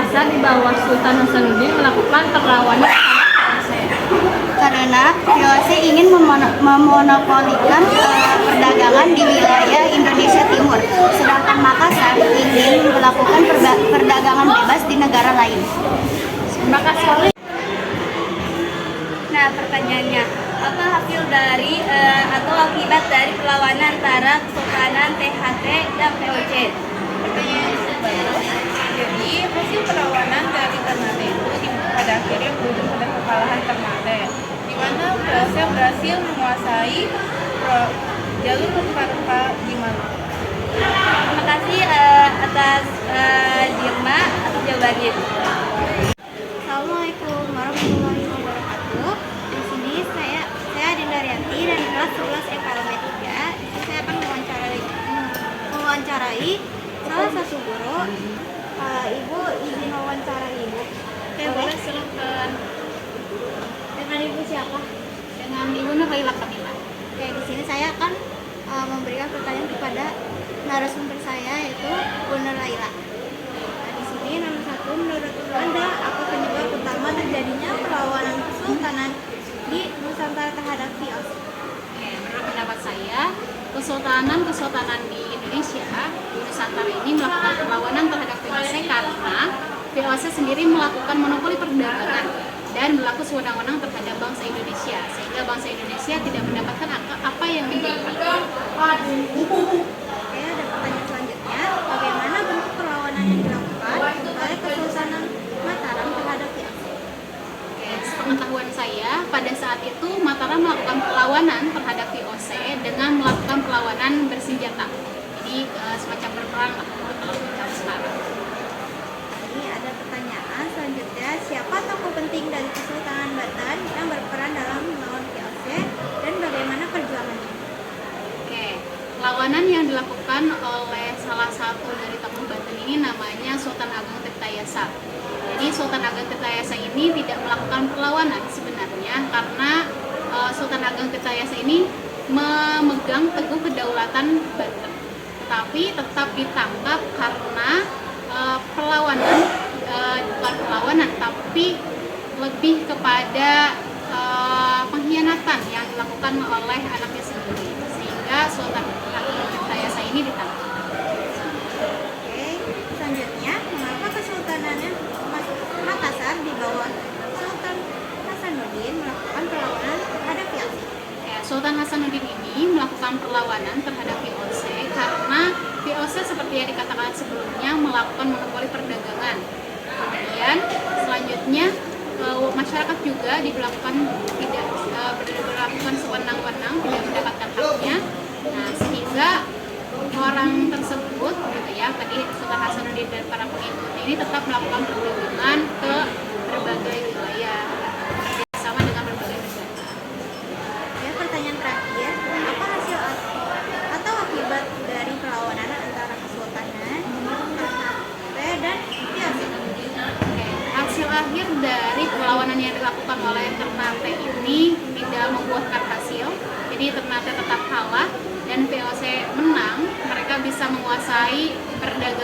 Makassar di bawah Sultan Hasanuddin melakukan perlawanan terhadap VOC. Karena VOC ingin memonopolikan perdagangan di wilayah Indonesia Timur, sedangkan Makassar ingin melakukan perdagangan bebas di negara lain. Terima kasih. Nah, pertanyaannya, apa hasil dari atau akibat dari perlawanan antara Kesultanan THT dan VOC? Jadi hasil perlawanan dari Ternate itu pada akhirnya berujung pada kekalahan Ternate, di mana VOC berhasil menguasai jalur rempah-rempah di Maluku. Terima kasih atas Dirma atas jawabannya. Assalamualaikum warahmatullahi wabarakatuh. Di sini saya Dinda Rianti dari kelas 11 EPLB 3. Saya akan mewawancarai salah satu guru. Ibu izin wawancara Ibu. Oke, boleh, silakan. Dengan Ibu siapa? Dengan Ibu Nurhaila Kamila. Oke, di sini saya akan memberikan pertanyaan kepada narasumber saya yaitu Bu Nurhaila. Nah, di sini nomor 1, menurut Anda apa penyebab utama terjadinya perlawanan kesultanan di Nusantara terhadap VOC? Oke, menurut pendapat saya, kesultanan di Indonesia, di Nusantara ini melakukan perlawanan terhadap VOC karena VOC sendiri melakukan monopoli perdagangan dan berlaku sewenang-wenang terhadap bangsa Indonesia, sehingga bangsa Indonesia tidak mendapatkan apa yang menjadi haknya. Oke, ada pertanyaan selanjutnya. Bagaimana bentuk perlawanan yang dilakukan oleh Kesultanan Mataram terhadap VOC? Oke, sepengetahuan saya, pada saat itu Mataram melakukan perlawanan terhadap VOC dengan melakukan perlawanan bersenjata. Jadi semacam berperang lah kalau kita sekarang. Ini ada pertanyaan selanjutnya. Siapa tokoh penting dari Kesultanan Banten yang berperan dalam melawan VOC dan bagaimana perjuangannya? Oke, perlawanan yang dilakukan oleh salah satu dari tokoh Banten ini namanya Sultan Ageng Tirtayasa. Jadi Sultan Ageng Tirtayasa ini tidak melakukan perlawanan sebenarnya karena Sultan Ageng Tirtayasa ini memegang teguh kedaulatan Banten, tetapi tetap ditangkap karena perlawanan, bukan perlawanan tapi lebih kepada pengkhianatan yang dilakukan oleh anaknya sendiri, sehingga Sultan Ageng Tirtayasa ini ditangkap. Oke, selanjutnya, mengapa Kesultanan Makassar di bawah Sultan Hasanuddin melakukan perlawanan terhadap VOC? Sultan Hasanuddin ini melakukan perlawanan terhadap VOC karena VOC seperti yang dikatakan sebelumnya melakukan monopoli perdagangan. Kemudian selanjutnya masyarakat juga diberlakukan tidak berlakukan sewenang-wenang, tidak mendapatkan haknya. Nah, sehingga orang tersebut, gitu ya, tadi Sultan Hasanuddin dan para pengikut ini tetap melakukan perdagangan ke berbagai wilayah, bersama dengan berbagai negara. Ya, pertanyaan terakhir, apa hasil atau akibat dari perlawanan antara Kesultanan, THT, dan VOC? Oke, hasil akhir dari perlawanan yang dilakukan oleh Ternate ini tidak membuahkan hasil. Jadi Ternate tetap kalah dan VOC menang. Mereka bisa menguasai perdagangan